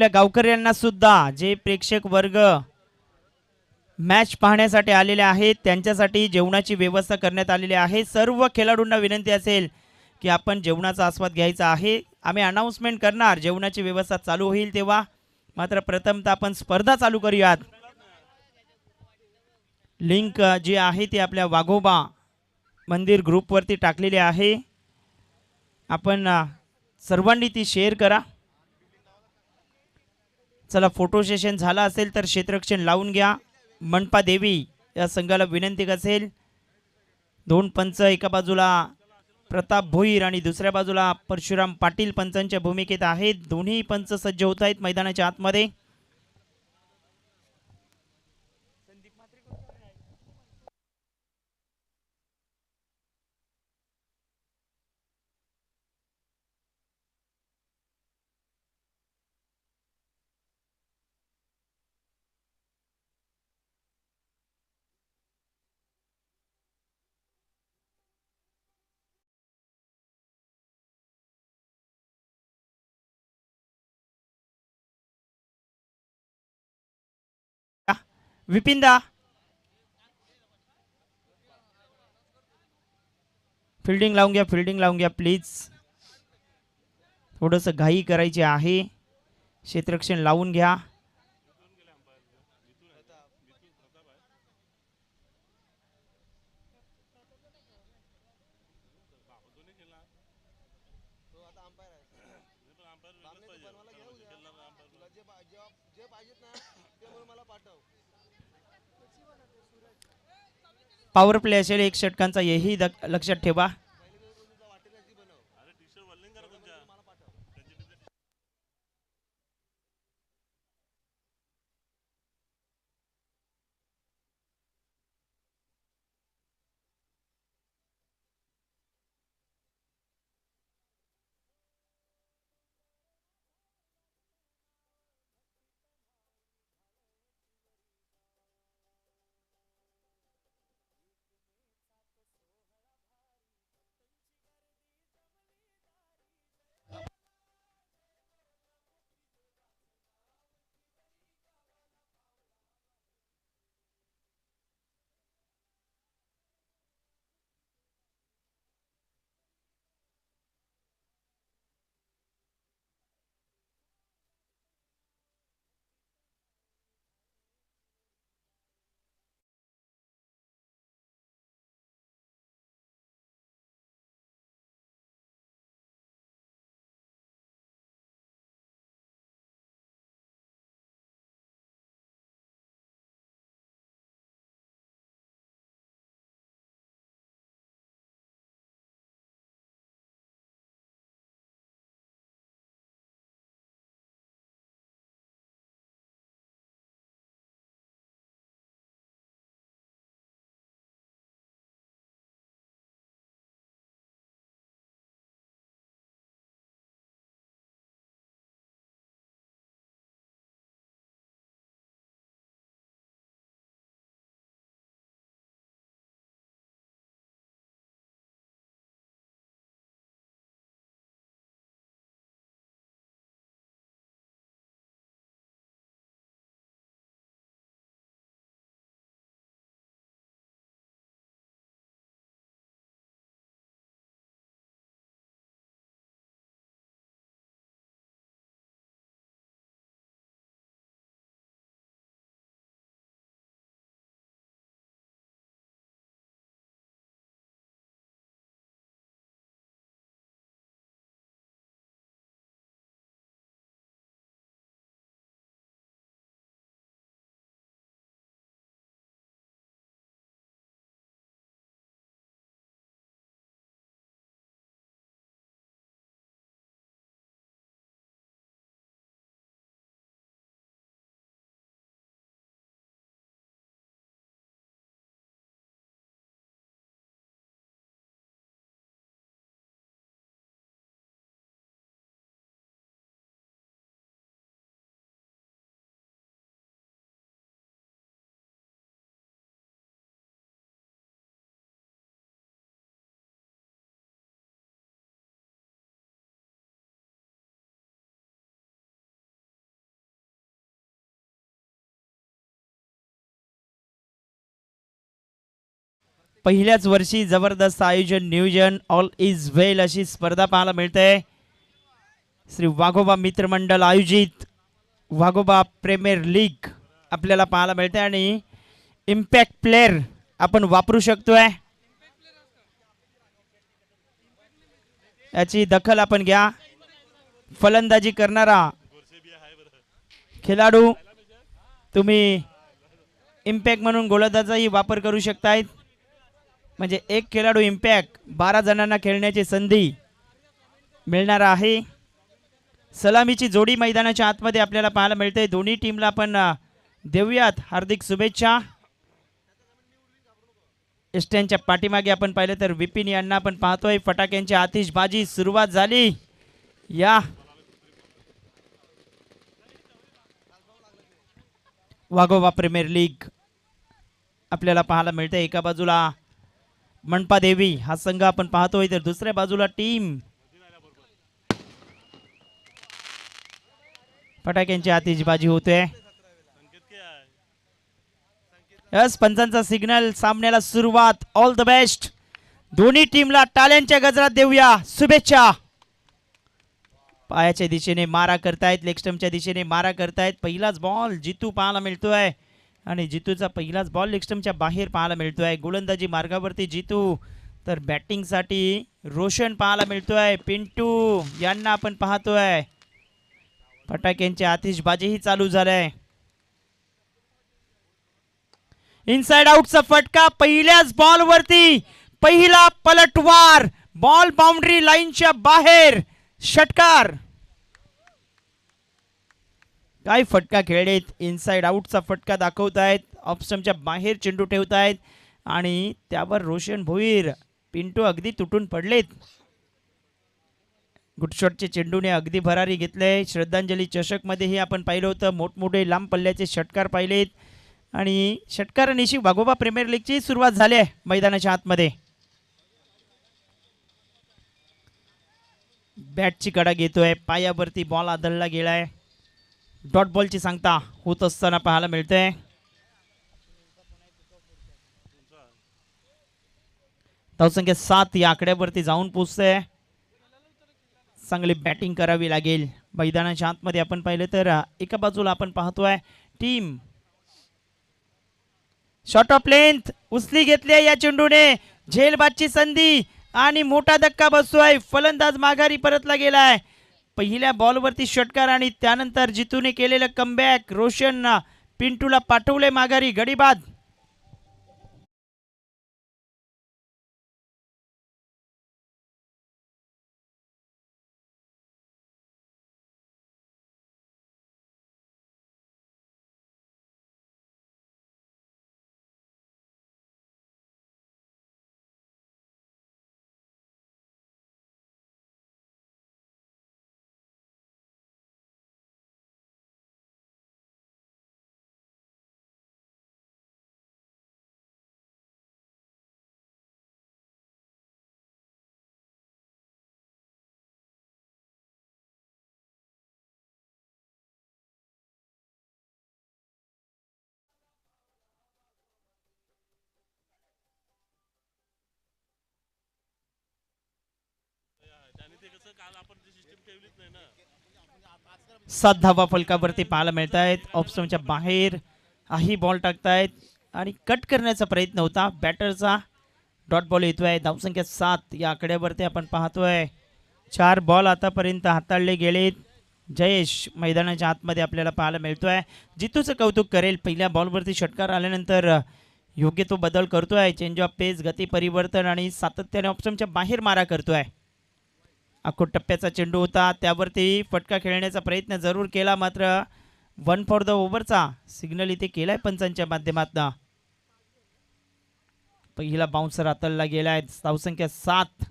आपल्या गावकऱ्यांना सुद्धा जे प्रेक्षक वर्ग मॅच पाहण्यासाठी आलेले आहेत त्यांच्यासाठी जेवणाची व्यवस्था करण्यात आलेली आहे. सर्व खेळाडूंना विनंती असेल की आपण जेवणाचा आस्वाद घ्यायचा आहे. आम्ही अनाउन्समेंट करणार जेवणाची व्यवस्था चालू होईल तेव्हा. मात्र प्रथमतः आपण स्पर्धा चालू करूयात. लिंक जी आहे ती आपल्या वाघोबा मंदिर ग्रुपवरती टाकलेली आहे. आपण सर्वांनी ती शेअर करा. चला, फोटो सेशन झाला असेल तर क्षेत्ररक्षण लावून घ्या. मनपा देवी या संघाला विनंती असेल. दोन पंच एका बाजूला प्रताप भोईर आणि दुसऱ्या बाजूला परशुराम पाटील पंचांच्या भूमिकेत आहेत. दोन्ही पंच सज्ज होत आहेत मैदानाच्या आतमध्ये. विपिनदा, फिल्डिंग लावून घ्या, फिल्डिंग लावून घ्या प्लीज. थोडंसं घाई करायची आहे. क्षेत्ररक्षण लावून घ्या. पॉवर प्ले असेल 1 षटकांचा, हेही लक्षात ठेवा. पहिल्याच वर्षी जबरदस्त आयोजन नियोजन ऑल इज वेल अशी स्पर्धा पाहायला मिळते. श्री वाघोबा मित्रमंडळ आयोजित वाघोबा प्रीमियर लीग आपल्याला पाहायला मिळते आणि इम्पॅक्ट प्लेयर आपण वापरू शकतोय. याची दखल आपण घ्या. फलंदाजी करणारा खेळाडू तुम्ही इम्पॅक्ट म्हणून गोलंदाजाही वापर करू शकतायत. म्हणजे एक खेळाडू इम्पॅक्ट 12 जणांना खेळण्याची संधी मिळणार आहे. सलामीची जोडी मैदानाच्या आतमध्ये आपल्याला पाहायला मिळते. दोन्ही टीमला आपण देऊयात हार्दिक शुभेच्छा. स्टँडच्या पाठीमागे आपण पाहिलं तर विपिन यांना आपण पाहतोय. फटाक्यांची आतिषबाजी सुरुवात झाली. या वाघोबा प्रीमियर लीग आपल्याला पाहायला मिळते. एका बाजूला मनपा देवी हा संघ आपण पाहतोय तर दुसऱ्या बाजूला टीम फटाक्यांची आतिषबाजी होते. यस पंचांचा सिग्नल. सामन्याला सुरुवात. All the best. दोन्ही टीमला टाळ्यांच्या गजरात देऊया शुभेच्छा. पायाच्या दिशेने मारा करतायत. लेग स्टंपच्या दिशेने मारा करतायत. पहिलाच बॉल जितू पाहायला मिळतोय आणि जितूचा पहिलाच बॉल लेग स्टंपच्या बाहेर पाहायला मिळतोय. गोलंदाजी मार्गावरती जितू तर बॅटिंगसाठी रोशन पाहायला मिळतोय. पिंटू यांना आपण पाहतोय. फटाक्यांची आतिषबाजीही चालू झालंय. इनसाइड आउटचा फटका. पहिल्याच बॉल वरती पहिला पलटवार. बॉल बाउंड्री लाईनच्या बाहेर. षटकार. काय फटका खेळलेत. इनसाइड आउटचा फटका दाखवतायत. ऑप्शनच्या बाहेर चेंडू ठेवतायत आणि त्यावर रोशन भोईर पिंटू अगदी तुटून पडलेत. गुडशॉटचे चेंडूने अगदी भरारी घेतले. श्रद्धांजली चषक मध्येही आपण पाहिलं होतं. मोठमोठे लांब पल्ल्याचे षटकार पाहिलेत आणि षटकारानिशी वाघोबा प्रीमियर लीगची सुरुवात झाली आहे मैदानाच्या आतमध्ये. बॅटची कडा घेतोय. पायावरती बॉल आदळला गेलाय. डॉट बॉलची सांगता होत असताना पाहायला मिळते. धावसंख्या 7 या आकड्यावरती जाऊन पोहोचते. चांगली बॅटिंग करावी लागेल. मैदानाच्या आतमध्ये आपण पाहिलं तर एका बाजूला आपण पाहतोय टीम शॉट ऑफ लेंथ उचली घेतली या चेंडूने. झेलबादची संधी आणि मोठा धक्का बसतोय. फलंदाज माघारी परतला गेलाय. पहिल्या बॉलवरती षटकार आणि त्यानंतर जितूने केलेलं कमबॅक. रोशन पिंटूला पाठवले माघारी. गडीबाद. सात धावा फलकावरती पाहायला मिळत आहेत. ऑप्शनच्या बाहेर हाही बॉल टाकतायत आणि कट करण्याचा प्रयत्न होता बॅटरचा. डॉट बॉल येतोय. धावसंख्या 7 या आकड्यावरती आपण पाहतोय. 4 बॉल आतापर्यंत हाताळले गेलेत. जयेश मैदानाच्या आतमध्ये आपल्याला पाहायला मिळतोय. जितूचं कौतुक करेल. पहिल्या बॉलवरती षटकार आल्यानंतर योग्य तो बदल करतोय. चेंज ऑफ पेस, गती परिवर्तन आणि सातत्याने ऑप्शनच्या बाहेर मारा करतोय. अख्खो टप्प्याचा चेंडू होता. त्यावरती फटका खेळण्याचा प्रयत्न जरूर केला मात्र 1 फॉर द ओव्हरचा सिग्नल इथे केलाय पंचांच्या माध्यमातून. पहिला बाउन्सर हाताळला गेलाय. धावसंख्या 7.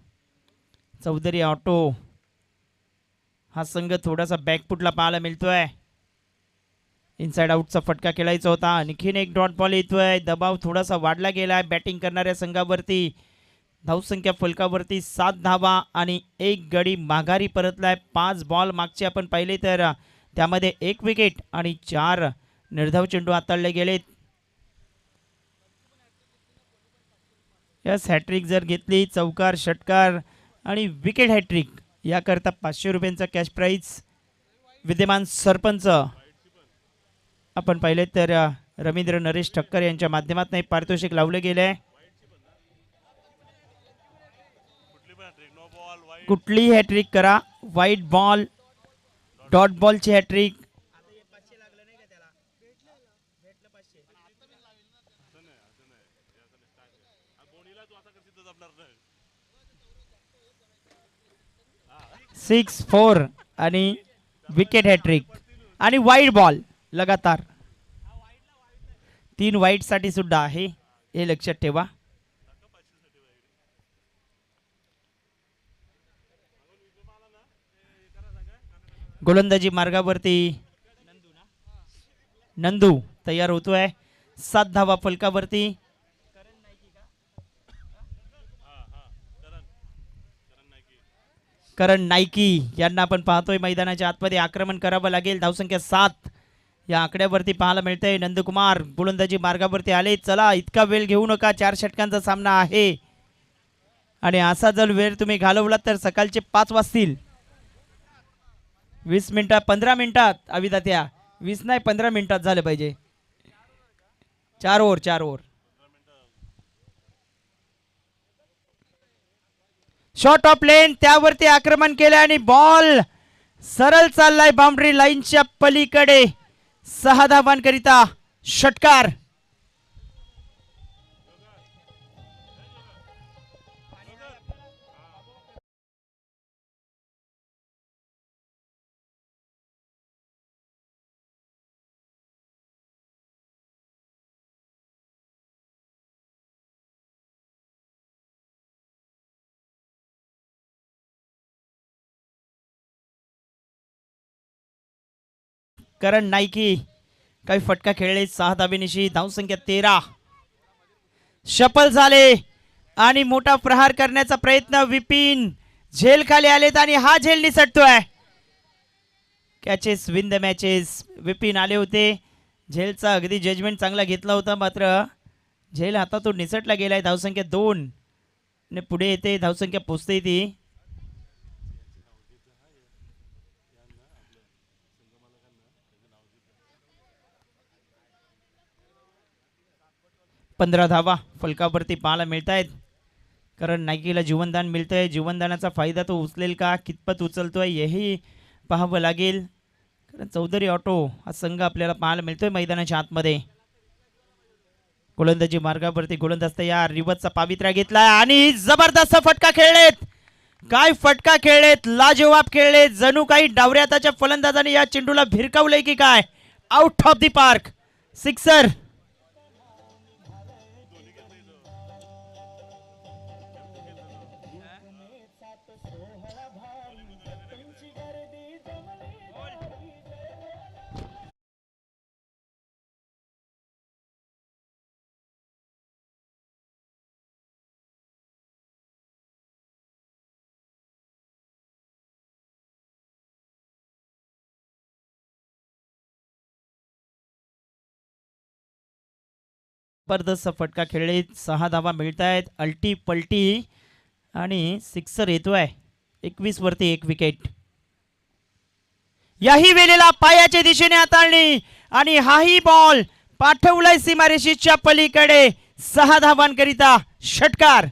चौधरी ऑटो हा संघ थोडासा बॅकफुटला पाहायला मिळतोय. इनसाइड आउटचा फटका खेळायचा होता. आणखीन एक डॉट बॉल येतोय. दबाव थोडासा वाढला गेलाय बॅटिंग करणाऱ्या संघावरती. धावसंख्या फलकावरती 7 धावा आणि 1 गडी माघारी परतलाय. 5 बॉल मागचे आपण पाहिले तर त्यामध्ये 1 विकेट आणि 4 निर्धाव चेंडू हाताळले गेलेत. यस हॅट्रिक जर घेतली, चौकार, षटकार आणि विकेट हॅट्रिक, याकरता 500 रुपयांचा कॅश प्राईज विद्यमान सरपंच आपण पाहिले तर रवींद्र नरेश ठक्कर यांच्या माध्यमातून एक पारितोषिक लावले गेले आहे. कुठलीही हॅट्रिक करा, व्हाईट बॉल, डॉट बॉलची हॅट्रिक. सिक्स 4 आणि विकेट हॅट्रिक आणि वाईड बॉल लगातार. 3 वाईट साठी सुद्धा आहे, हे लक्षात ठेवा. गोलंदाजी मार्गावरती नंदू तयार होतोय. 7 धावा फलकावरती. करण नाईकी यांना आपण पाहतोय मैदानाच्या आतमध्ये आक्रमण करावं लागेल. धावसंख्या 7 या आकड्यावरती पाहायला मिळतंय. नंदकुमार गोलंदाजी मार्गावरती आले. चला, इतका वेळ घेऊ नका, 4 षटकांचा सामना आहे आणि असा जर वेळ तुम्ही घालवला तर सकाळचे 5 वाजतील. 20 मिनिटात, 15 मिनिटात अविदात्या, 20 नाही 15 मिनिटात झालं पाहिजे. 4 ओव्हर. शॉट ऑफ लेन, त्यावरती आक्रमण केलं आणि बॉल सरळ चाललाय बाउंड्री लाईनच्या पलीकडे. 6 धावांकरिता षटकार. करण नाईकी काही फटका खेळले. 6 धाबेनिशी धावसंख्या 13. शपल झाले आणि मोठा प्रहार करण्याचा प्रयत्न. विपिन झेल खाली आलेत आणि हा झेल निसटतोय. Catches win the matches. Vipin आले होते, झेलचा अगदी जजमेंट चांगला घेतला होता, मात्र झेल हातातून निसटला गेलाय. धावसंख्या 2 ने पुढे येते. धावसंख्या पोचते ती 15 धावा फलकावरती पाहायला मिळत आहेत. कारण नाईकीला जीवनदान मिळतंय. जीवनदानाचा फायदा तो उचलेल का, कितपत उचलतोय हेही पाहावं लागेल. कारण चौधरी ऑटो हा संघ आपल्याला पाहायला मिळतोय मैदानाच्या आतमध्ये. गोलंदाजी मार्गावरती गोलंदाज तयार. रिवर्सचा पावित्र्य घेतलाय आणि जबरदस्त फटका खेळलेत. काय फटका खेळलेत, लाजवाब खेळलेत. जणू काही डावऱ्याताच्या फलंदाजाने या चेंडूला भिरकावलंय की काय. Out of the park, sixer. जबरदस्त फटका खेळले. 6 धावा मिळत आहेत. अल्टी पलटी आणि सिक्सर येतोय. 21 वरती 1 विकेट. याही वेळेला पायाच्या दिशेने हाताळणी आणि हाही बॉल पाठवलाय सीमारेषेच्या पलीकडे. 6 धावांकरिता षटकार.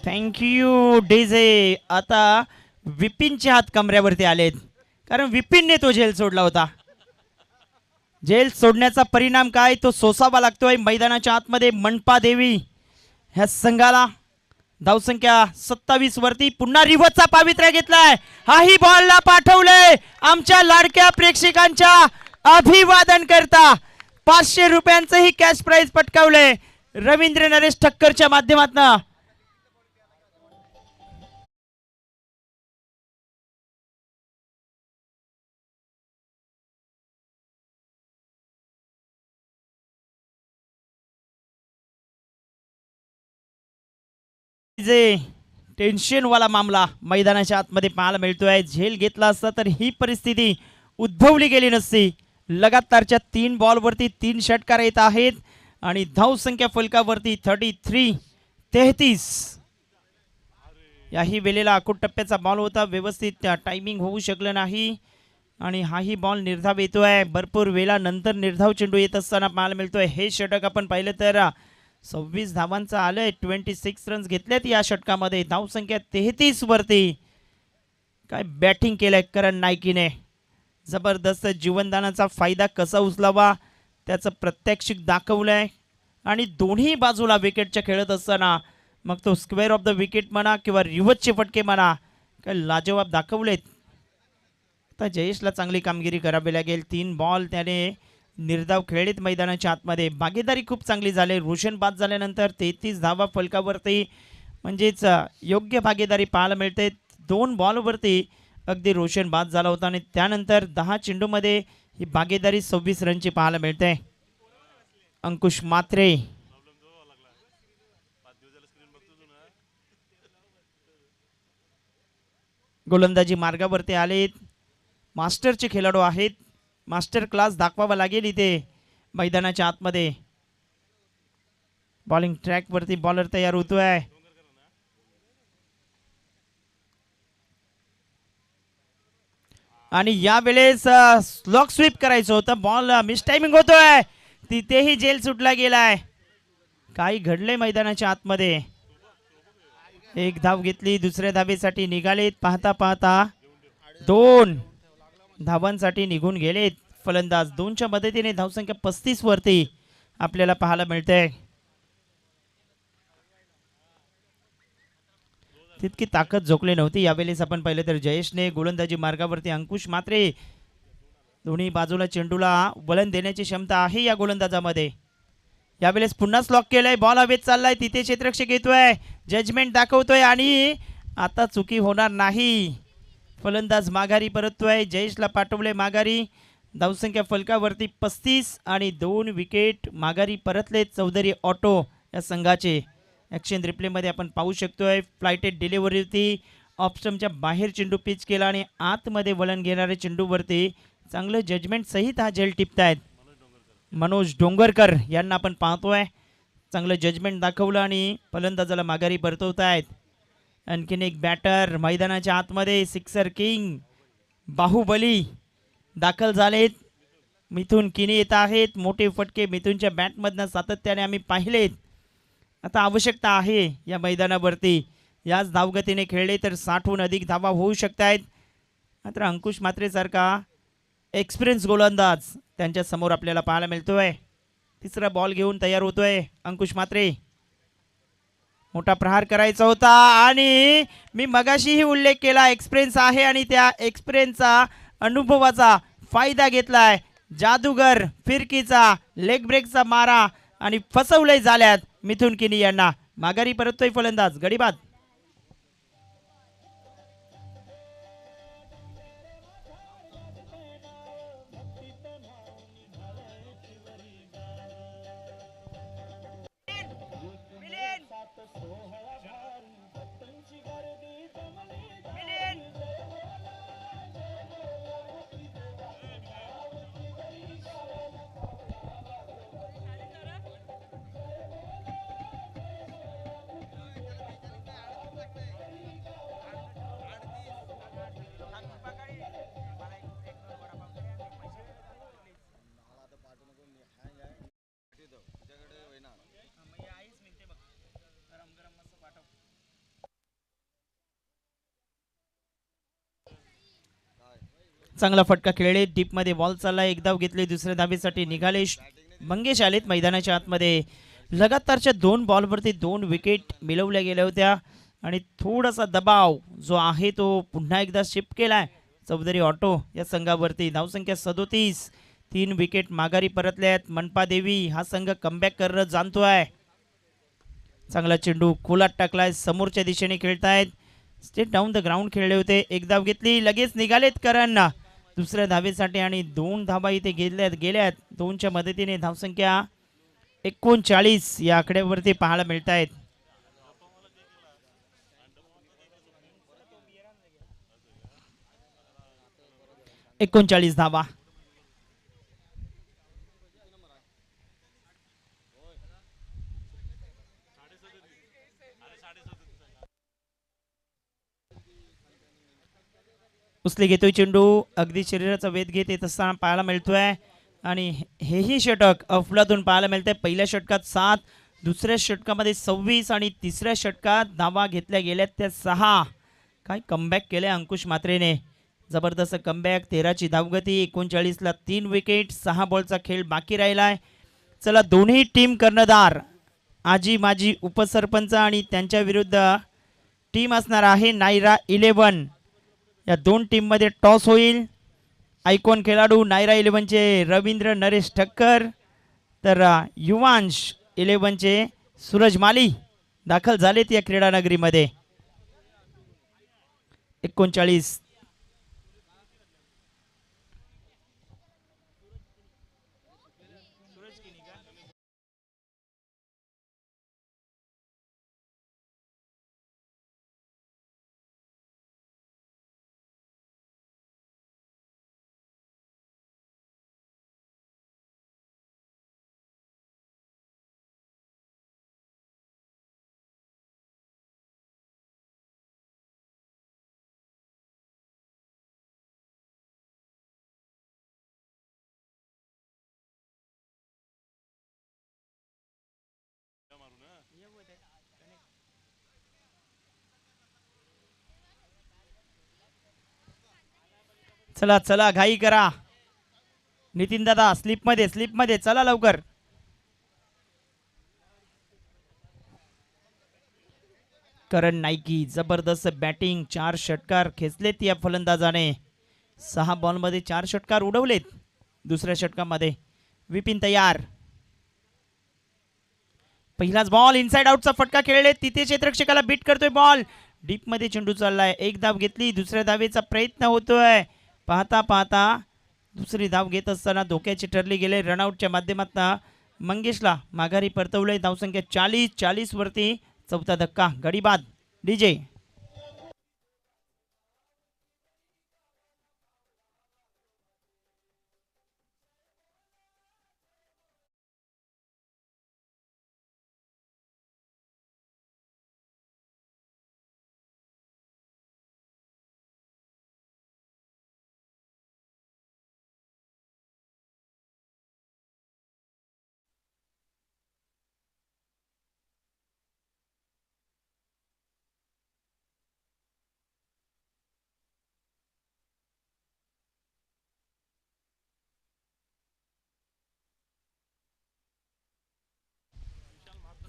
Thank you DJ. आता विपिनचे हात कमऱ्यावरती आलेत, कारण विपिनने तो झेल सोडला होता. झेल सोडण्याचा परिणाम काय तो सोसावा लागतोय मैदानाच्या आतमध्ये. मनपा देवी ह्या संघाला. धावसंख्या 27 वरती. पुन्हा रिव्हर्सचा पावित्र्य घेतलाय. हाही बॉलला पाठवलंय. आमच्या लाडक्या प्रेक्षकांच्या अभिवादन करता 500 रुपयांचंही कॅश प्राइज पटकावलंय रवींद्र नरेश ठक्करच्या माध्यमातून. टेन्शनवाला मामला मैदानाच्या आतमध्ये पाहायला मिळतोय. झेल घेतला असता तर ही परिस्थिती उद्भवली गेली नसती. लगातारच्या 3 बॉलवरती 3 षटकार येत आहेत आणि धावसंख्या फलकावरती 33. याही वेळेला अकुट टप्प्याचा बॉल होता, व्यवस्थित टायमिंग होऊ शकलं नाही आणि हाही बॉल निर्धाव येतोय. भरपूर वेळानंतर निर्धाव चेंडू येत असताना पाहायला मिळतोय. हे षटक आपण पाहिलं तर 26 धावांचं आलंय. 26 रन्स घेतलेत या षटकामध्ये. धावसंख्या 33 वरती. काय बॅटिंग केलंय करण नायकीने. जबरदस्त जीवनदानाचा फायदा कसा उचलावा त्याचं प्रत्यक्षिक दाखवलंय आणि दोन्ही बाजूला विकेटच्या खेळत असताना मग तो स्क्वेअर ऑफ द विकेट म्हणा किंवा रिव्हर्सचे फटके म्हणा, काय लाजवाब दाखवलेत. आता जयेशला चांगली कामगिरी करावी लागेल. 3 बॉल त्याने निर्धाव खेळलेत मैदानाच्या आतमध्ये. भागीदारी खूप चांगली झाली. रोशन बाद झाल्यानंतर 33 धावा फलकावरती, म्हणजेच योग्य भागीदारी पाहायला मिळते. 2 बॉलवरती अगदी रोशन बाद झाला होता आणि त्यानंतर 10 चेंडूमध्ये ही भागीदारी 26 रनची पाहायला मिळते. अंकुश मात्रे गोलंदाजी मार्गावरती आलेत. मास्टरचे खेळाडू आहेत. मास्टर क्लास दाखवावा लागेल इथे मैदानाच्या आतमध्ये. बॉलिंग ट्रॅकवरती बॉलर तयार होतोय. आणि यावेळेस लॉक स्वीप करायचं होतं. बॉल मिस टायमिंग होतोय. तिथेही जेल सुटला गेलाय. काही घडले मैदानाच्या आतमध्ये. 1 धाव घेतली. दुसऱ्या धावेसाठी निघालेत. पाहता पाहता 2 धावांसाठी निघून गेलेत फलंदाज. 2च्या मदतीने धावसंख्या 35 वरती आपल्याला पाहायला मिळते. तितकी ताकद झोकली नव्हती यावेळेस आपण पाहिलं तर. जयेशने गोलंदाजी मार्गावरती अंकुश मात्रे दोन्ही बाजूला चेंडूला वळण देण्याची क्षमता आहे या गोलंदाजामध्ये. यावेळेस पुन्हा स्लॉक केलंय. बॉल हवेत चाललाय. तिथे क्षेत्ररक्षक येतोय. जजमेंट दाखवतोय आणि आता चुकी होणार नाही. फलंदाज माघारी परततोय. जयेशला पाठवले माघारी. धावसंख्या फलकावरती 35 आणि 2 विकेट माघारी परतले चौधरी ऑटो या संघाचे. ॲक्शन रिप्लेमध्ये आपण पाहू शकतोय. फ्लायटेड डिलिव्हरी होती. ऑफस्टमच्या बाहेर चेंडू पिच केला आणि आतमध्ये वळण घेणारे चेंडूवरती चांगलं जजमेंट सहित हा झेल टिपतायत. मनोज डोंगरकर यांना आपण पाहतोय. चांगलं जजमेंट दाखवलं आणि फलंदाजाला माघारी परतवत आहेत. आणखीन एक बॅटर मैदानाच्या आतमध्ये. सिक्सर किंग बाहुबली दाखल झालेत. मिथुन किनी येत आहेत. मोठे फटके मिथुनच्या बॅटमधनं सातत्याने आम्ही पाहिलेत. आता आवश्यकता आहे या मैदानावरती. याच धावगतीने खेळले तर 60हून अधिक धावा होऊ शकत आहेत. मात्र अंकुश मात्रेसारखा एक्सपिरियन्स गोलंदाज त्यांच्या समोर आपल्याला पाहायला मिळतोय. तिसरा बॉल घेऊन तयार होतोय अंकुश मात्रे. मोठा प्रहार करायचा होता आणि मी मगाशीही उल्लेख केला एक्सपिरियन्स आहे आणि त्या एक्सपिरियन्सचा अनुभवाचा फायदा घेतलाय. जादूगर फिरकीचा लेग ब्रेकचा मारा आणि फसवले झाल्यात मिथुन किनी यांना. माघारी परततोय फलंदाज. गडीबाद. चांगला फटका खेळले. डीप मध्ये बॉल चालला. 1 धाव घेतली. दुसऱ्या धावेसाठी निघाले. मंगेश आलेत मैदानाच्या आतमध्ये. लगातारच्या 2 बॉलवरती 2 विकेट मिळवल्या गेल्या होत्या आणि थोडासा दबाव जो आहे तो पुन्हा एकदा शिफ्ट केलाय चौधरी ऑटो या संघावरती. धावसंख्या 37. 3 विकेट माघारी परतल्यात. मनपा देवी हा संघ कमबॅक करणं जाणतोय. चांगला चेंडू खोलात टाकलाय. समोरच्या दिशेने खेळतायत. स्टेट डाऊन द ग्राउंड खेळले होते. 1 धाव घेतली. लगेच निघालेत करण दुसऱ्या धावेसाठी आणि 2 धावा इथे गेल्यात. 2च्या मदतीने धावसंख्या 39 या आकड्यावरती पाहायला मिळत आहेत. 39 धावा. उचले घेतोय चेंडू, अगदी शरीराचा वेध घेत येत असताना पाहायला मिळतोय आणि हेही षटक अफलातून पाहायला मिळतंय. पहिल्या षटकात 7, दुसऱ्या षटकामध्ये 26 आणि तिसऱ्या षटकात धावा घेतल्या गेल्यात त्या 6. काय कमबॅक केले अंकुश म्हात्रेने, जबरदस्त कमबॅक. 13ची धावगती, 39ला 3 विकेट, 6 बॉलचा खेळ बाकी राहिलाय. चला, दोन्ही टीम कर्णधार आजी माजी उपसरपंच आणि त्यांच्या विरुद्ध टीम असणार आहे नायरा 11. या दोन टीम मध्ये टॉस होईल. आयकॉन खेळाडू नायरा 11चे रवींद्र नरेश ठक्कर, तर युवांश 11चे सूरज माली दाखल झालेत या क्रीडा नगरीमध्ये. 39. चला चला, घाई करा नितीन दादा. स्लिप मध्ये चला लवकर. करण नाईकी जबरदस्त बॅटिंग, 4 षटकार खेचलेत या फलंदाजाने. 6 बॉलमध्ये 4 षटकार उडवलेत. दुसऱ्या षटकामध्ये विपिन तयार. पहिलाच बॉल, इनसाइड आउटचा फटका खेळले, तिथे क्षेत्ररक्षकाला बीट करतोय बॉल. डीप मध्ये चेंडू चाललाय. एक धाव घेतली, दुसऱ्या धावेचा प्रयत्न होतोय. पाहता पाहता दुसरी धाव घेत असताना धोक्याची ठरली गेले. रनआउटच्या माध्यमातून मंगेशला माघारी परतवलंय. धावसंख्या 40 वरती. चौथा धक्का गडी बाद. डीजे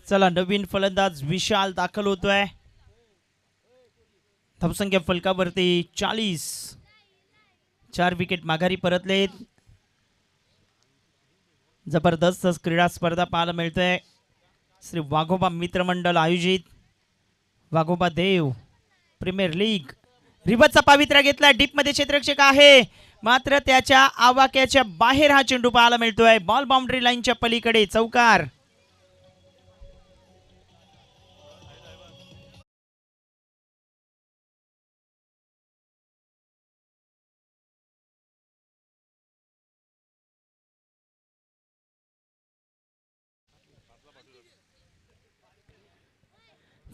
चला, नवीन फलंदाज विशाल दाखल होतोय. धावसंख्या फलकावरती 40. 4 विकेट माघारी परतलेत. जबरदस्त क्रीडा स्पर्धा पाहायला मिळतोय. श्री वाघोबा मित्रमंडळ आयोजित वाघोबा देव प्रीमियर लीग. रिवर्सचा पावित्र्य घेतला. डीप मध्ये क्षेत्ररक्षक आहे, मात्र त्याच्या आवाक्याच्या बाहेर हा चेंडू पाहायला मिळतोय. बॉल बाउंड्री लाईनच्या पलीकडे. चौकार.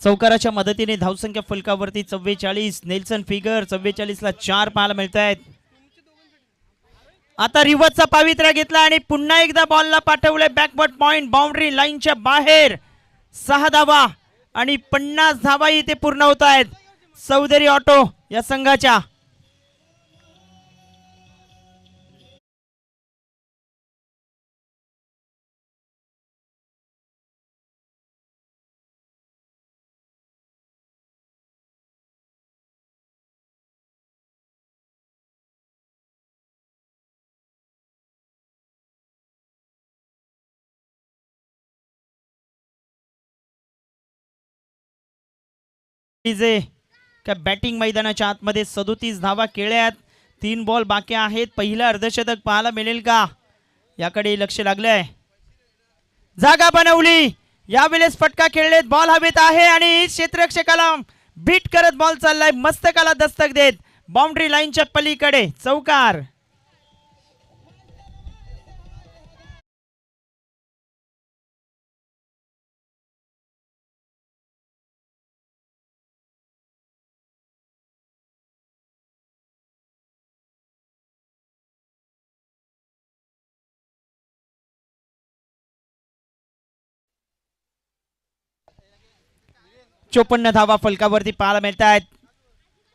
चौकाराच्या मदतीने धावसंख्या फलकावरती 44. नेल्सन फिगर 44ला 4 पाहायला मिळत आहेत. आता रिवर्सचा पावित्र्य घेतला आणि पुन्हा एकदा बॉलला पाठवले बॅकवर्ड पॉइंट बाउंड्री लाईनच्या बाहेर. 6 धावा आणि 50 धावा इथे पूर्ण होत आहेत चौधरी ऑटो या संघाच्या. बॅटिंग मैदानाच्या आतमध्ये 37 धावा केल्यात. 3 बॉल बाकी आहेत. पहिलं अर्धशतक पाहायला मिळेल का याकडे लक्ष लागलंय. जागा बनवली, यावेळेस फटका खेळलेत. बॉल हवेत आहे आणि क्षेत्ररक्षकाला बीट करत बॉल चाललाय. मस्तकाला दस्तक देत बाउंड्री लाईनच्या पलीकडे. चौकार. 54 धावा फलकावरती पाहायला मिळत आहेत.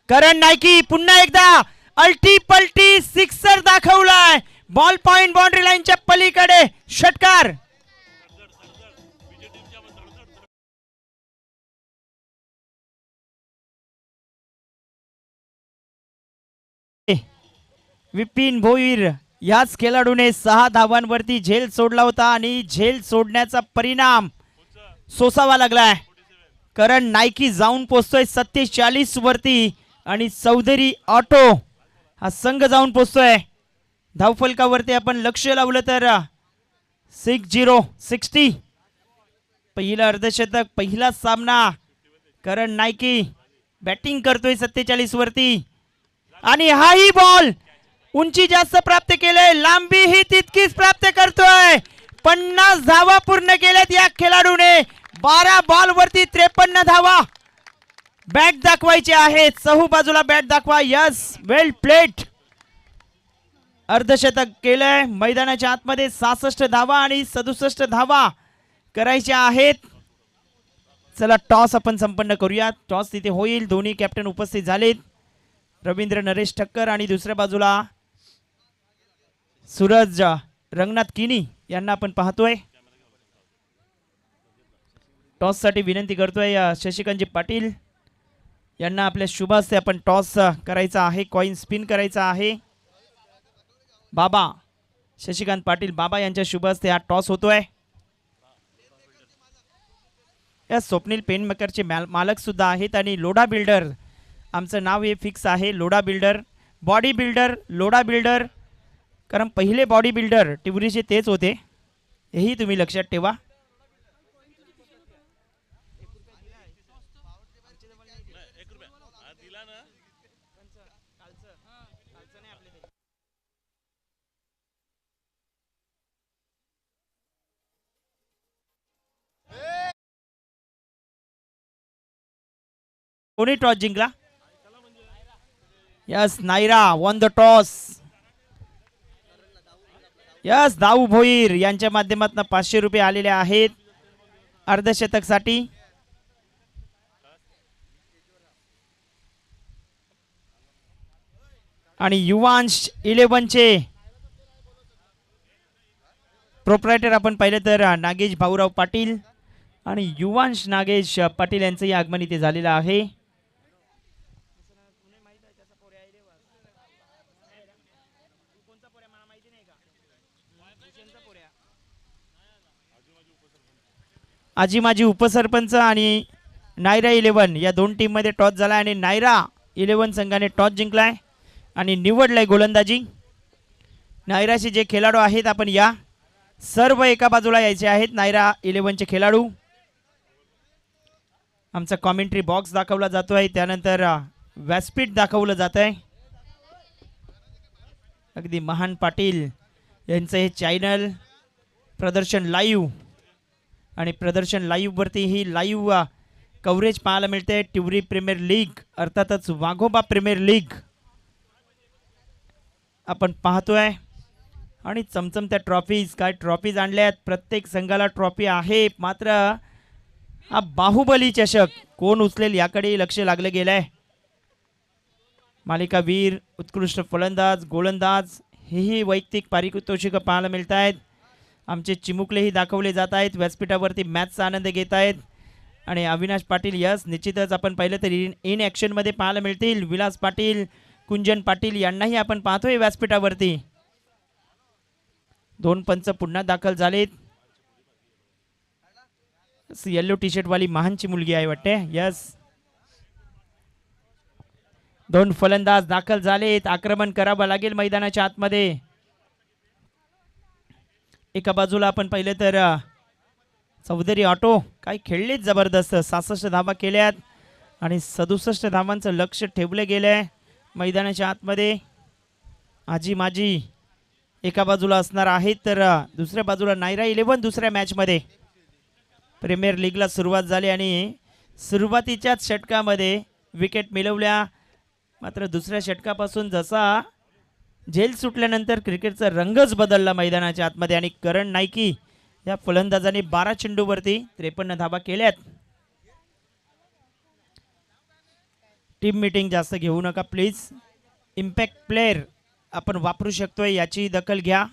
करण नायकी पुन्हा एकदा अल्टी पल्टी सिक्सर दाखवलाय. बॉल पॉइंट बाउंड्री लाईनच्या पलीकडे षटकार. विपिन भोईर याच खेळाडूने 6 धावांवरती झेल सोडला होता आणि झेल सोडण्याचा परिणाम सोसावा लागलाय. करण नायकी जाऊन पोचतोय 47 वरती आणि चौधरी ऑटो हा संघ जाऊन पोचतोय धावफलकावरती. आपण लक्ष लावलं तर 60 पहिला अर्धशतक पहिला सामना. करण नायकी बॅटिंग करतोय 47 वरती आणि हाही बॉल उंची जास्त प्राप्त केले, लांबी ही तितकीच प्राप्त करतोय. 50 धावा पूर्ण केल्यात या खेळाडूने. 12 बॉल वरती 53 धावा. बॅट दाखवायचे आहेत, चहू बाजूला बॅट दाखवा. यस, वेल प्लेड. अर्धशतक केलंय. मैदानाच्या आतमध्ये 66 धावा आणि 67 धावा करायच्या आहेत. चला टॉस आपण संपन्न करूया. टॉस तिथे होईल. दोन्ही कॅप्टन उपस्थित झालेत, रवींद्र नरेश ठक्कर आणि दुसऱ्या बाजूला सूरज रंगनाथ किनी यांना आपण पाहतोय. टॉस साठी विनंती करतोय शशिकांतजी पाटील यांना. आपल्या शुभ हस्ते आपण टॉस करायचा आहे, कॉइन स्पिन करायचा आहे. बाबा शशिकांत पाटील बाबा यांच्या शुभ हस्ते हा टॉस होतोय. या स्वप्नील पेनमेकरचे मालक सुद्धा आहेत आणि लोढा बिल्डर आमचं नाव हे फिक्स आहे. Lodha builder, body builder, Lodha builder. कारण पहिले बॉडी बिल्डर टिवरीचे तेच होते, हेही तुम्ही लक्षात ठेवा. कोणी टॉस जिंकला? Yes, Naira won the toss. Yes, Dau Bhoir यांच्या माध्यमातून 500 रुपये आलेले आहेत अर्धशतक साठी. आणि युवांश 11 चे प्रोप्रायटर आपण पाहिलं तर नागेश भाऊराव पाटील आणि युवांश नागेश पाटील यांचंही आगमन इथे झालेलं आहे. आजी माजी उपसरपंच आणि नायरा 11 या दोन टीम मध्ये टॉस झाला आणि नायरा 11 संघाने टॉस जिंकलाय आणि निवडलाय गोलंदाजी. नायराचे जे खेळाडू आहेत आपण या सर्व एका बाजूला यायचे आहेत. नायरा 11 चे खेळाडू. आमचा कॉमेंट्री बॉक्स दाखवला जातोय, त्यानंतर व्यासपीठ दाखवलं जात आहे. अगदी महान पाटील यांचं हे चॅनल प्रदर्शन लाईव्ह आणि प्रदर्शन लाईव्ह वरती ही लाईव्ह कव्हरेज पाहायला मिळते. टिवरी प्रीमियर लीग अर्थातच वाघोबा प्रीमियर लीग आपण पाहतोय. आणि चमचमत्या ट्रॉफीज, काय ट्रॉफीज आणल्यात. प्रत्येक संघाला ट्रॉफी आहे, मात्र हा बाहुबली चषक कोण उचलेल याकडे लक्ष लागलं गेलंय. मालिकावीर, उत्कृष्ट फलंदाज, गोलंदाज हेही वैयक्तिक पारितोषिक पाहायला मिळत आहेत. आमचे चिमुकलेही दाखवले जात आहेत. व्यासपीठावरती मॅचचा आनंद घेत आहेत. आणि अविनाश पाटील यस निश्चितच आपण पाहिलं तर इन ॲक्शनमध्ये पाहायला मिळतील. विलास पाटील, कुंजन पाटील यांनाही आपण पाहतोय व्यासपीठावरती. 2 पंच पुन्हा दाखल झालेत. येलो टी शर्ट वाली महानची मुलगी आहे वाटते. यस, 2 फलंदाज दाखल झालेत. आक्रमण करावं लागेल मैदानाच्या आतमध्ये. एका बाजूला आपण पाहिलं तर चौधरी ऑटो काय खेळलेच जबरदस्त. 66 धावा केल्यात आणि 67 धावांचं लक्ष ठेवलं गेलंय मैदानाच्या आतमध्ये. आजी माजी एका बाजूला असणार आहेत, तर दुसऱ्या बाजूला नायरा 11 दुसऱ्या मॅचमध्ये. प्रीमियर लीगला सुरुवात झाली आणि सुरुवातीच्याच षटकामध्ये विकेट मिळवल्या, मात्र दुसऱ्या षटकापासून जसा झेल सुटल्यानंतर क्रिकेटचा रंगच बदलला मैदानाच्या आतमध्ये. आणि करण नायकी या फलंदाजाने 12 चेंडूवरती 53 धावा केल्यात. टीम मीटिंग जास्त घेऊ नका प्लीज. इम्पॅक्ट प्लेयर आपण वापरू शकतोय याची दखल घ्या.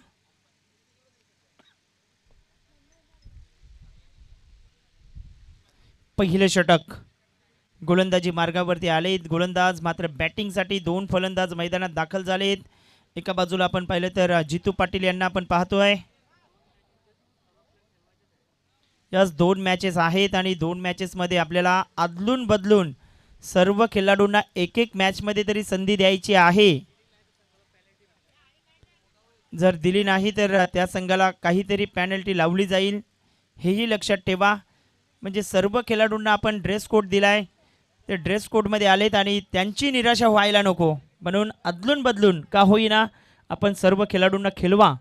पहिले षटक गोलंदाजी मार्गावरती आलेत. गोलंदाज मात्र बॅटिंगसाठी 2 फलंदाज मैदानात दाखल झालेत. एका बाजूला आपण पाहिलं तर जितू पाटील यांना आपण पाहतोय. यास 2 मॅचेस आहेत आणि 2 मॅचेसमध्ये आपल्याला अदलून बदलून सर्व खेळाडूंना एक एक मॅचमध्ये तरी संधी द्यायची आहे. जर दिली नाही तर त्या संघाला काहीतरी पेनल्टी लावली जाईल, हेही लक्षात ठेवा. म्हणजे सर्व खेळाडूंना आपण ड्रेस कोड दिलाय, ते ड्रेस कोडमध्ये आलेत आणि त्यांची निराशा व्हायला नको, म्हणून अदलून बदलून का होईना आपण सर्व खेळाडूंना खेळवा.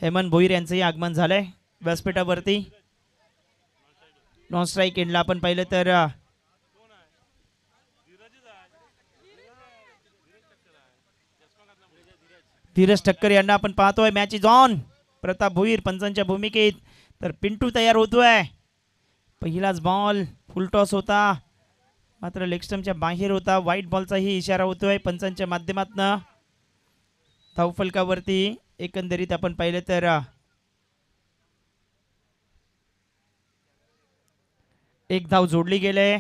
हेमंत भोईर यांचंही आगमन झालंय व्यासपीठावरती. नॉन स्ट्राईक एंडला आपण पाहिलं तर धीरज ठक्कर यांना आपण पाहतोय. Match is on. Pratap Bhoir पंचांच्या भूमिकेत, तर पिंटू तयार होतोय. पहिलाच बॉल फुल टॉस होता, मात्र लेग स्टंपच्या बाहेर होता. व्हाईट बॉलचाही इशारा होतोय पंचांच्या माध्यमातून. धावफलकावरती एकंदरीत आपण पाहिलं तर एक धाव जोडली गेले.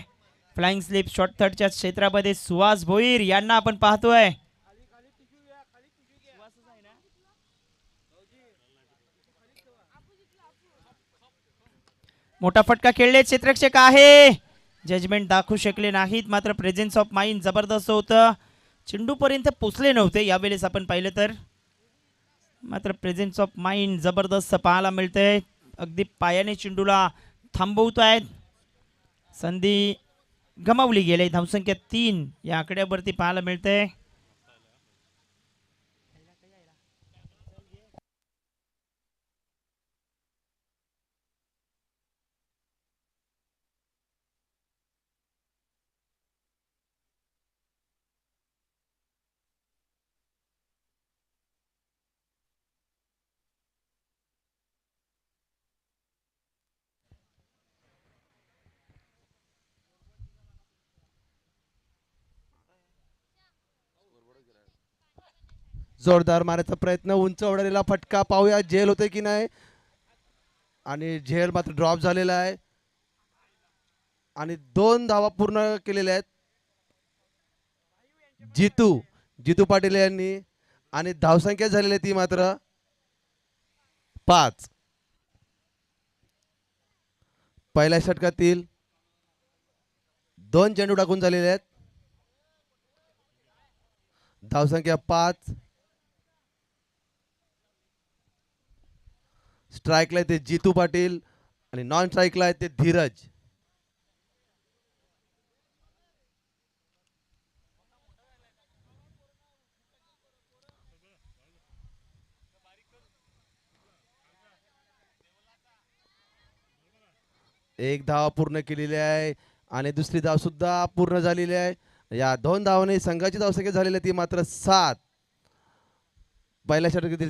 फ्लाइंग स्लिप शॉर्ट थर्डच्या क्षेत्रामध्ये सुहास भोईर यांना आपण पाहतोय. मोठा फटका खेळले क्षेत्ररक्षक आहे. जजमेंट दाखवू शकले नाहीत, मात्र प्रेझेन्स ऑफ माइंड जबरदस्त होतं. चेंडूपर्यंत पोचले नव्हते यावेळेस आपण पाहिलं तर, मात्र प्रेझेन्स ऑफ माइंड जबरदस्त पाहायला मिळते. अगदी पायाने चेंडूला थांबवत आहेत. संधी गमावली गेली. धावसंख्या 3 या आकड्यावरती पाहायला मिळते. जोरदार मारायचा प्रयत्न, उंच उडलेला फटका, पाहूया झेल होते की नाही. आणि झेल मात्र ड्रॉप झालेला आहे आणि 2 धावा पूर्ण केलेल्या आहेत जितू पाटील यांनी. आणि धावसंख्या झालेली ती मात्र 5. पहिल्या षटकातील 2 चेंडू टाकून झालेले आहेत. धावसंख्या 5. स्ट्राइकला ते जितू पाटील आणि नॉन स्ट्राइकला ते धीरज. एक धाव पूर्ण केलेली आहे आणि दुसरी धाव सुद्धा पूर्ण झालेली आहे. या 2 धावांनी संघाची धावसंख्या झालेली ती मात्र 7. पहिल्या षटकातील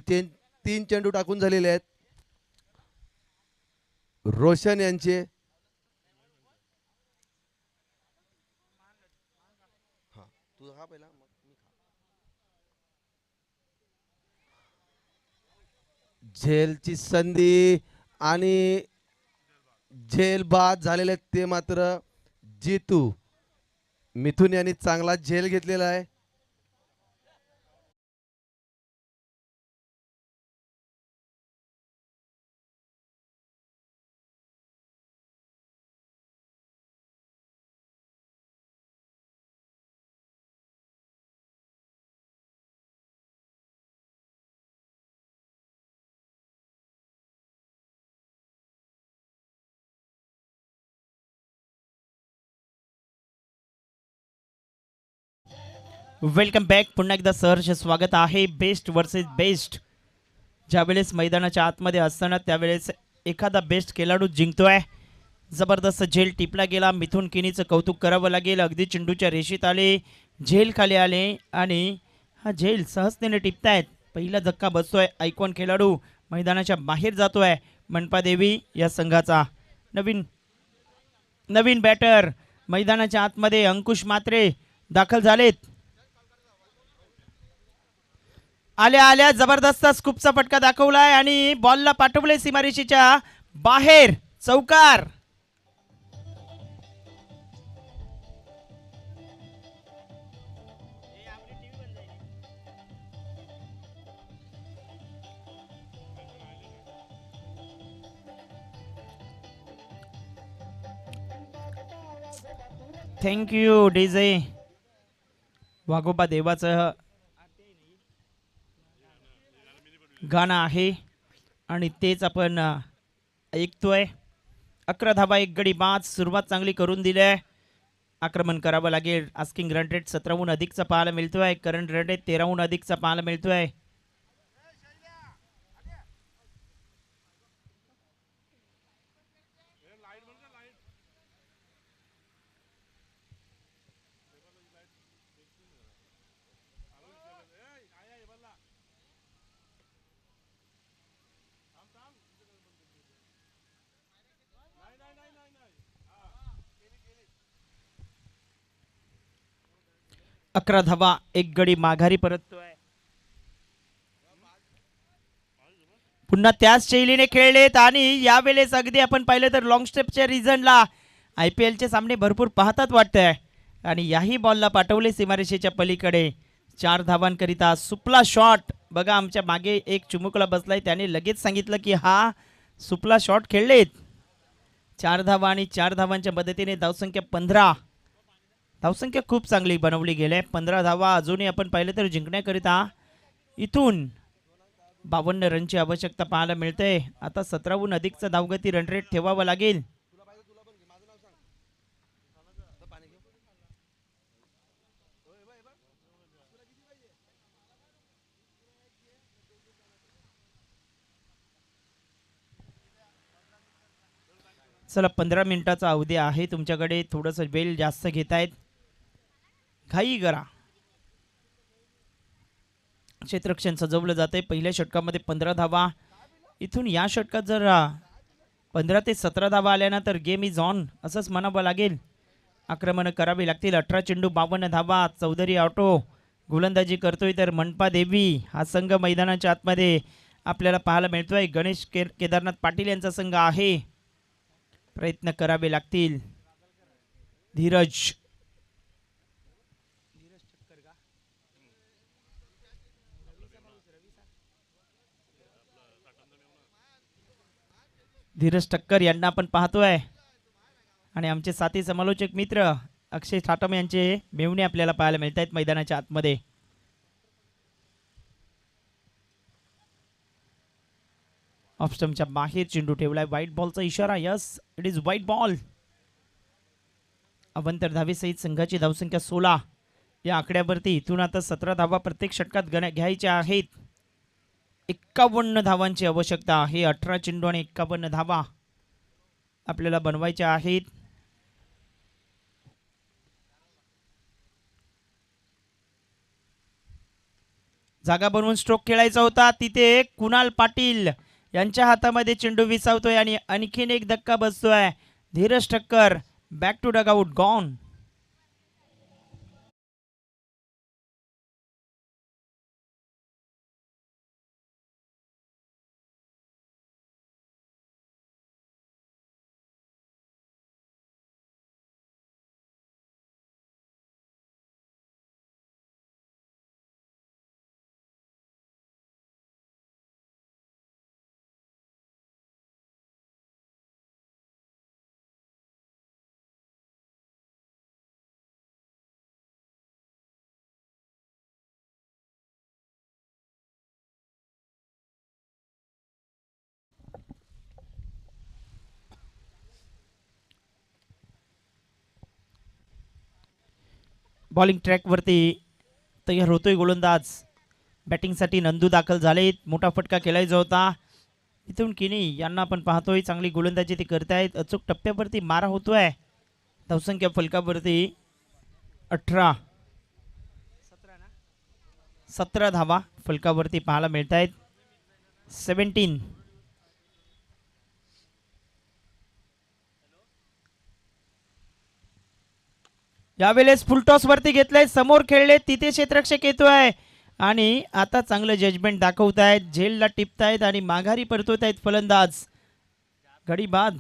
3 चेंडू टाकून झालेले आहेत रोशन यांचे. झेलची संधी आणि झेल बाद झालेले ते मात्र जितू. मिथुन यांनी चांगला झेल घेतलेला आहे. Welcome back. पुन्हा एकदा सहर्ष स्वागत आहे. बेस्ट वर्सेस बेस्ट ज्यावेळेस मैदानाच्या आतमध्ये असताना त्यावेळेस एखादा बेस्ट खेळाडू जिंकतोय. जबरदस्त झेल टिपला गेला. मिथुन किनीचं कौतुक करावं लागेल. अगदी चेंडूच्या रेषेत आले, झेल खाली आले आणि हा झेल सहजतेने टिपतायत. पहिला धक्का बसतोय. आयकॉन खेळाडू मैदानाच्या बाहेर जातोय. मनपा देवी या संघाचा नवीन नवीन बॅटर मैदानाच्या आतमध्ये अंकुश मात्रे दाखल झालेत. आल्या आल्या जबरदस्त स्कूपचा फटका दाखवलाय आणि बॉलला पाठवले सीमारेषेच्या बाहेर. चौकार. Thank you DJ. वाघोबा देवाचं गाणं आहे आणि तेच आपण ऐकतोय. 11 धावा 1 गडी बाद. सुरुवात चांगली करून दिली आहे. आक्रमण करावं लागेल. आस्किंग रन रेट 17हून अधिकचा पाहायला मिळतोय. करंट रन रेट 13हून अधिकचा पाहायला मिळतोय. अकरा धावा 1 गडी माघारी परततोय. पुन्हा त्याच शैलीने खेळलेत आणि यावेळेस अगदी आपण पाहिलं तर लॉंग स्टेपच्या रिझनला IPLचे सामने भरपूर पाहतात वाटतंय आणि याही बॉलला पाठवले सीमारेषेच्या पलीकडे. 4 धावांकरिता सुपला शॉट. बघा आमच्या मागे एक चुमुकला बसलाय, त्याने लगेच सांगितलं की हा सुपला शॉट खेळलेत. 4 धावा आणि 4 धावांच्या मदतीने धावसंख्या 15. धावसंख्या खूप चांगली बनवली गेली. 15 धावा अजूनही आपण पाहिलं तर जिंकण्याकरिता इथून 52 रनची आवश्यकता पाहायला मिळते. आता 17हून अधिकचा धावगती रन रेट ठेवावा लागेल. चला 15 मिनिटाचा अवधी आहे तुमच्याकडे. थोडंसं वेळ जास्त घेतायत, घाई करा. क्षेत्ररक्षण सजवलं जाते. पहिल्या षटकामध्ये 15 धावा. इथून या षटकात जर 15 ते 17 धावा आल्या ना तर गेम इज ऑन असंच म्हणावं लागेल. आक्रमण करावी लागतील. 18 चेंडू 52 धावा. चौधरी ऑटो गोलंदाजी करतोय तर मनपा देवी हा संघ मैदानाच्या आतमध्ये आपल्याला पाहायला मिळतोय. गणेश केदारनाथ पाटील यांचा संघ आहे. प्रयत्न करावे लागतील. धीरज ठक्कर यांना आपण पाहतोय आणि आमचे साथी समालोचक मित्र अक्षय ठाटम यांचे मेवणे आपल्याला पाहायला मिळत आहेत मैदानाच्या आतमध्ये. ऑफ स्टंपच्या बाहेर चेंडू ठेवलाय. व्हाईट बॉलचा इशारा. Yes, it is white ball. अवंतर धावेसहित संघाची धावसंख्या 16 या आकड्यावरती. इथून आता 17 धावा प्रत्येक षटकात घ्यायच्या आहेत. 51 धावांची आवश्यकता आहे. 18 चेंडू आणि 51 धावा आपल्याला बनवायच्या आहेत. जागा बनवून स्ट्रोक खेळायचा होता. तिथे कुणाल पाटील यांच्या हातामध्ये चेंडू विसावतोय आणि आणखीन एक धक्का बसतोय. Dheeraj Thakkar back to dugout gone. Bowling ट्रॅकवरती तयार होतोय गोलंदाज. बॅटिंगसाठी नंदू दाखल झालेत. मोठा फटका खेळायचा होता. इथून किनी यांना आपण पाहतोय चांगली गोलंदाजी ते करतायत. अचूक टप्प्यावरती मारा होतोय. धावसंख्या फलकावरती 17 धावा फलकावरती पाहायला मिळत आहेत. 17. यावेळेस फुलटॉस वरती घेतलंय, समोर खेळले, तिथे क्षेत्ररक्षक येतोय आणि आता चांगलं जजमेंट दाखवतायत, झेलला टिपतायत आणि माघारी परतवत आहेत फलंदाज. गडी बाद.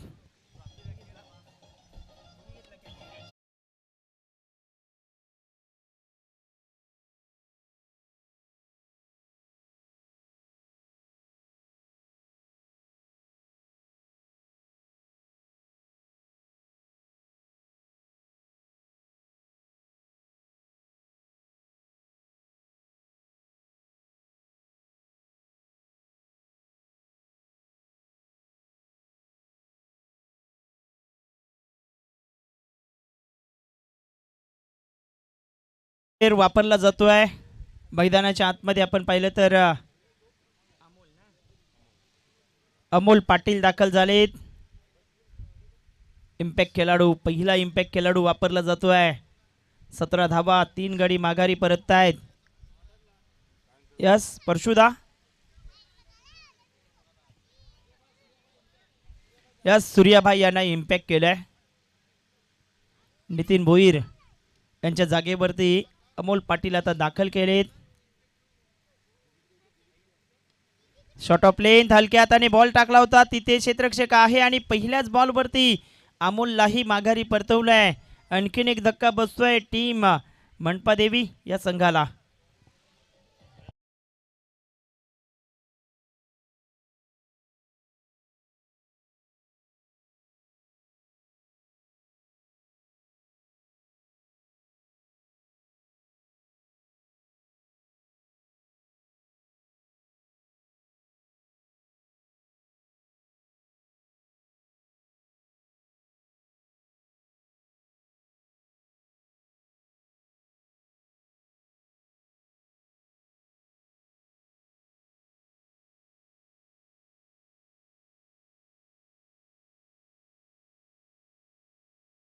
वापरला जातोय मैदानाच्या आतमध्ये. आपण पाहिलं तर अमोल पाटील दाखल झालेत. इम्पॅक्ट खेळाडू, पहिला इम्पॅक्ट खेळाडू वापरला जातोय. 17 धावा, 3 गडी माघारी परततायत. यस परशुदा, यस सूर्याभाई यांना इम्पॅक्ट केलाय. नितीन भोईर यांच्या जागेवरती अमोल पाटील आता दाखल केलेत. शॉट ऑफ लेंथ, हलक्या हाताने बॉल टाकला होता, तिथे क्षेत्ररक्षक आहे आणि पहिल्याच बॉलवरती अमोललाही माघारी परतवलंय. आणखीन एक धक्का बसतोय टीम मनपा देवी या संघाला.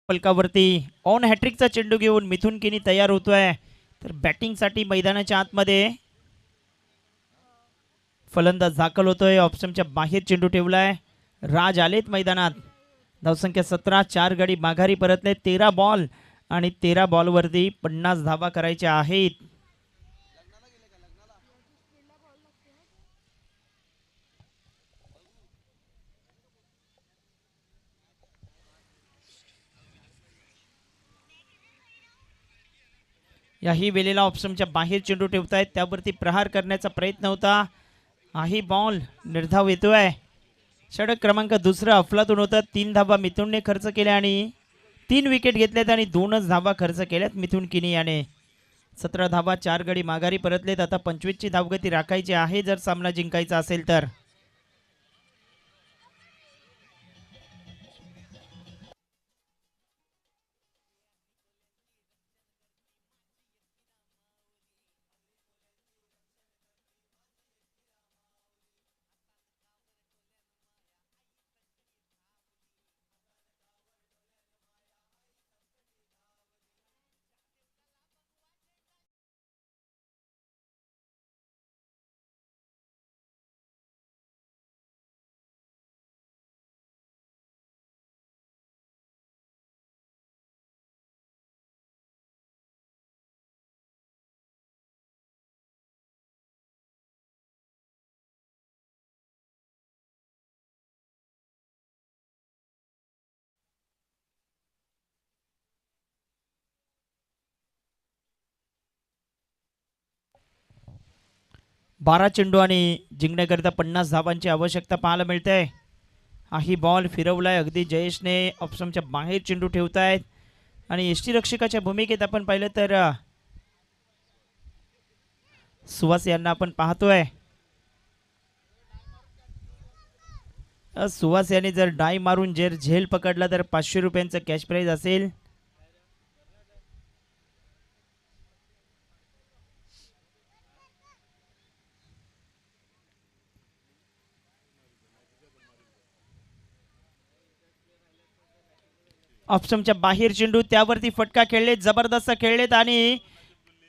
फलकावरती ऑन हॅट्रिकचा चेंडू घेऊन मिथुन किनी तयार होतोय. तर बॅटिंगसाठी मैदानाच्या आतमध्ये फलंदाज दाखल होतोय. ऑप्शनच्या बाहेर चेंडू ठेवलाय. राज आलेत मैदानात. धावसंख्या 17, 4 गडी माघारी परतले. 13 बॉल आणि 13 बॉलवरती 50 धावा करायच्या आहेत. याही वेळेला ऑप्शनच्या बाहेर चेंडू ठेवतायत, त्यावरती प्रहार करण्याचा प्रयत्न होता. हाही बॉल निर्धाव येतोय. षटक क्रमांक दुसरा अफलातून होतं. 3 धावा मिथुनने खर्च केल्या आणि 3 विकेट घेतल्यात आणि 2च धावा खर्च केल्यात मिथुन किनी याने. 17 धावा, 4 गडी माघारी परतलेत. आता 25ची धावगती राखायची आहे जर सामना जिंकायचा असेल तर. बारा चेंडू आणि जिंकण्याकरिता 50 धावांची आवश्यकता पाहायला मिळते. हाही बॉल फिरवलाय अगदी जयेशने. ऑप्शनच्या बाहेर चेंडू ठेवतायत आणि यष्टीरक्षकाच्या भूमिकेत आपण पाहिलं तर सुहास यांना आपण पाहतोय. सुहास यांनी जर डाय मारून जर झेल पकडला तर 500 रुपयांचं कॅश प्राइज असेल. ऑप्शनच्या बाहेर चेंडू, त्यावरती फटका खेळलेत, जबरदस्त खेळलेत आणि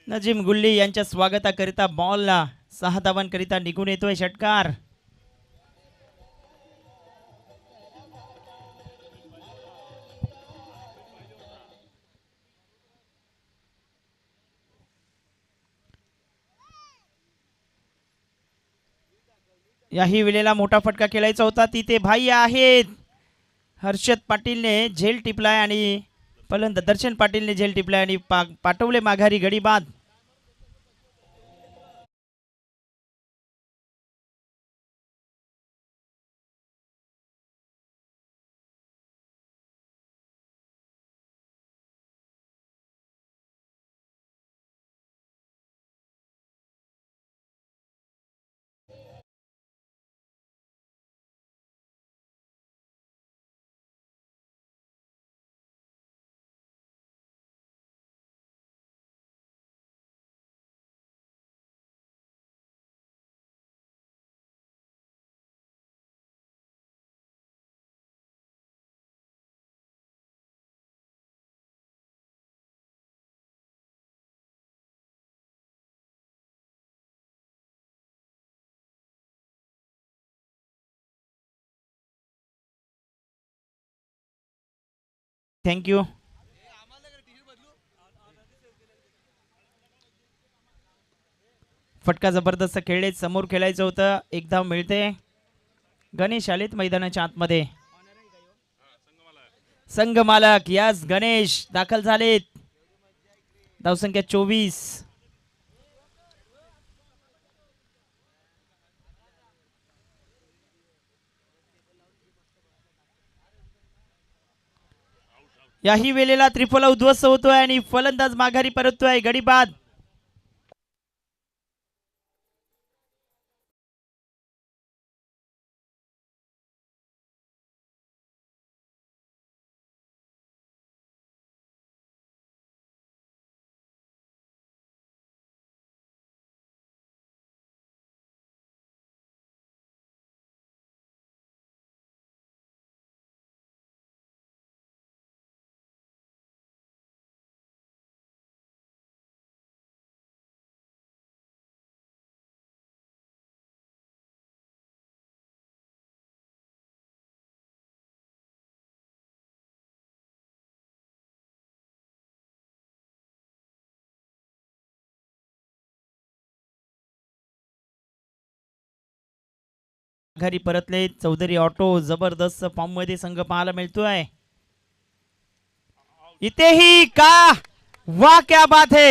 नजीम गुल्ली यांच्या स्वागताकरिता बॉल 6 धावांकरिता निघून येतोय षटकार. याही वेळेला मोठा फटका खेळायचा होता, तिथे भाई आहेत. हर्षद पाटीलने झेल टिपलाय आणि फलंदाज दर्शन पाटीलने झेल टिपलाय आणि पाठवले माघारी गडी बाद. थँक्यू. फटका जबरदस्त खेळले, समोर खेळायचं होतं. एक धाव मिळते. गणेश आलेत मैदानाच्या आतमध्ये. संघ मालक यास गणेश दाखल झालेत. धावसंख्या 24. याही वेळेला त्रिफला उद्ध्वस्त होतोय आणि फलंदाज माघारी परततोय. गडी बाद. घरी परतले चौधरी ऑटो. जबरदस्त फॉर्म मध्ये संघ पाहायला मिळतोय. इथेही का वा क्या बात है.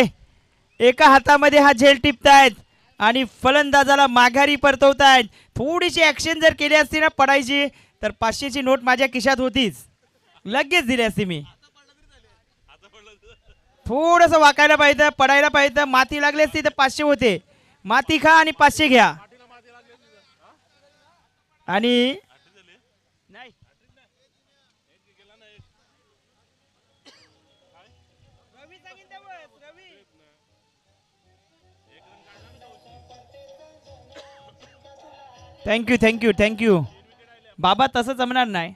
एका हातामध्ये हा झेल टिपतायत आणि फलंदाजाला माघारी परतवतायत. थोडीशी ऍक्शन जर केली असती ना पडायची तर 500 ची नोट माझ्या खिशात होतीच, लगेच दिली असती मी. थोडस वाकायला पाहिजे, पडायला पाहिजे, माती लागली असती तर 500 होते. माती खा आणि 500 घ्या. आणि नाही थँक्यू थँक्यू थँक्यू बाबा, तसं जमणार नाही.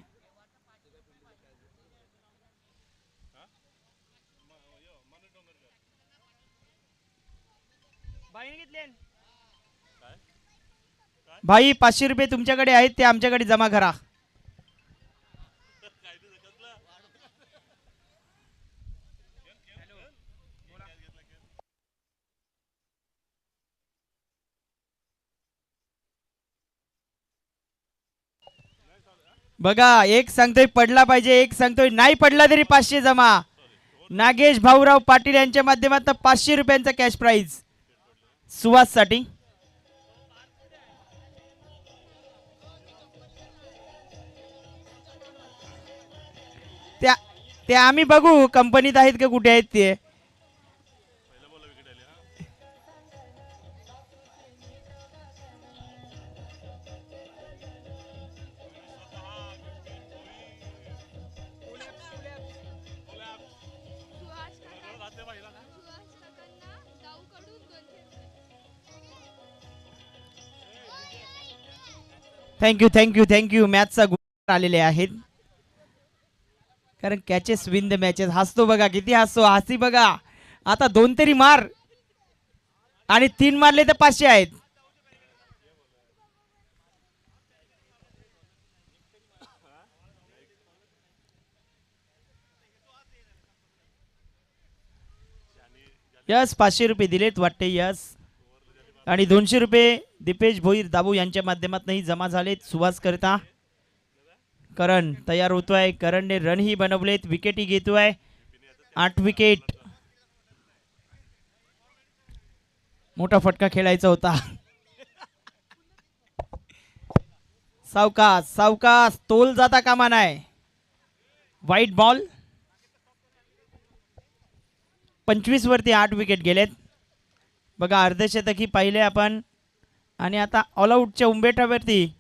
भाई 500 रुपये तुमच्याकडे आहेत ते आमच्याकडे जमा करा. बघा, एक सांगतोय पडला पाहिजे, एक सांगतोय नाही पडला तरी 500 जमा. नागेश भाऊराव पाटील यांच्या माध्यमातून 500 रुपयांचा कॅश प्राइज सुहास साठी. ते आम्ही बघू कंपनीत आहेत का कुठे आहेत ते. Thank you thank you thank you. मॅचचा गुण आलेले आहेत कारण कॅचेस विन द मॅचेस. हसतो बघा, किती हसतो. हसी बघा. आता 2 तरी मार आणि 3 मारले तर 500 आहेत. यस 500 रुपये दिलेत वाटते. यस आणि 200 रुपये दीपेश भोईर दाबू यांच्या माध्यमातूनही जमा झालेत सुहास करता. करण तयार होतोय. करणने रनही बनवलेत, विकेटही घेतोय. 8 विकेट. मोठा फटका खेळायचा होता. सावकाश सावकाश, तोल जाता कामा नाही. वाईट बॉल. 25 वरती 8 विकेट गेलेत. बघा अर्धशतकी पाहिले आपण आणि आता ऑल आउटच्या उंबेठावरती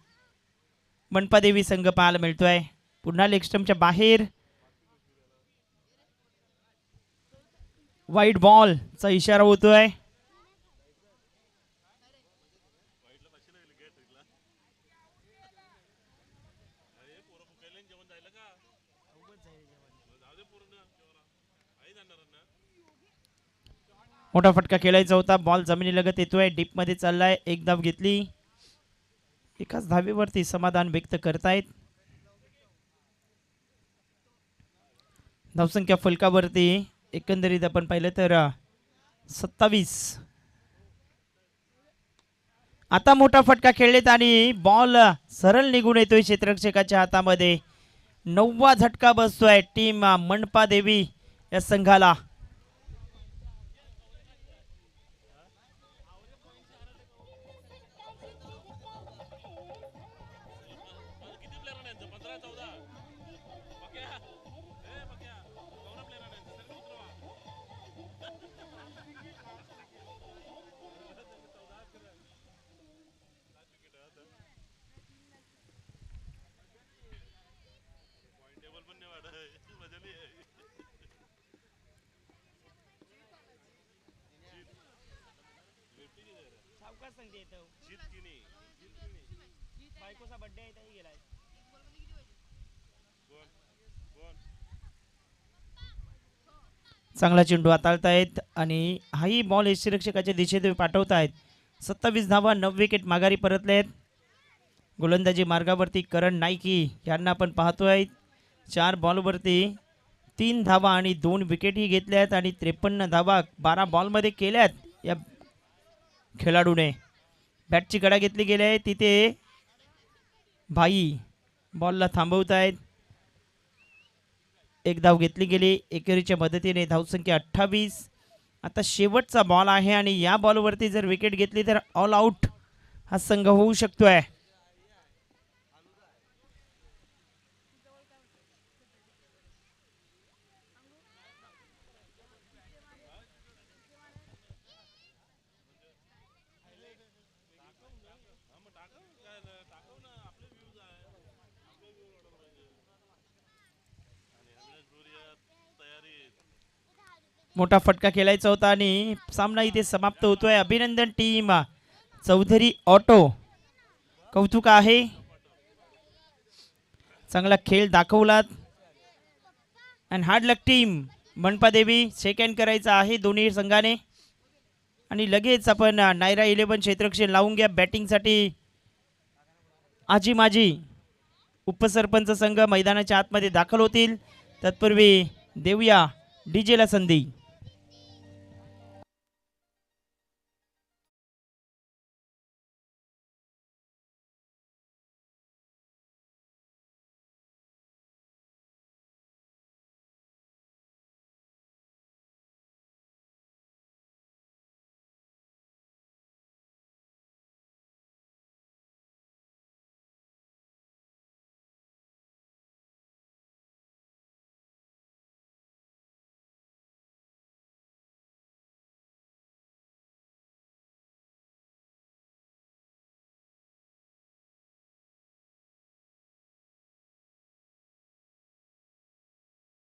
मनपादेवी संघ पाहायला मिळतोय. पुन्हा लेग स्टंपच्या बाहेर वाईट बॉलचा इशारा होतोय. मोठा फटका खेळायचा होता. बॉल जमिनीलगत येतोय, डीप मध्ये चाललाय. एक धाव घेतली. एकाच धावेवरती समाधान व्यक्त करतायत. धावसंख्या फलकावरती एकंदरीत आपण पाहिलं तर 27. आता मोठा फटका खेळलेत आणि बॉल सरळ निघून येतोय क्षेत्ररक्षकाच्या हातामध्ये. 9वा झटका बसतोय टीम मनपा देवी या संघाला. चांगला चेंडू हाताळतायत आणि हाही बॉल यष्टीरक्षकाच्या दिशेत पाठवतायत. 27 धावा, 9 विकेट माघारी परतलेत. गोलंदाजी मार्गावरती करण नाईकी यांना आपण पाहतोय. 4 बॉलवरती 3 धावा आणि 2 विकेटही घेतल्यात आणि 53 धावा 12 बॉलमध्ये केल्यात या खेळाडूने. बॅटची कडा घेतली गेली आहे, तिथे भाई बॉलला थांबवतायत. एक धाव घेतली गेली एकेरीच्या मदतीने. धावसंख्या 28. आता शेवटचा बॉल आहे आणि या बॉलवरती जर विकेट घेतली तर ऑल आउट हा संघ होऊ शकतोय. मोठा फटका खेळायचा होता आणि सामना इथे समाप्त होतोय. अभिनंदन टीम चौधरी ऑटो, कौतुक आहे. चांगला खेळ दाखवलात. अँड हार्ड लक टीम मनपा देवी. सेकंड करायचा आहे दोन्ही संघाने आणि लगेच आपण नायरा 11 क्षेत्ररक्षण लावून घ्या बॅटिंगसाठी. आजी माजी उपसरपंच संघ मैदानाच्या आतमध्ये दाखल होतील. तत्पूर्वी देऊया डीजेला संधी.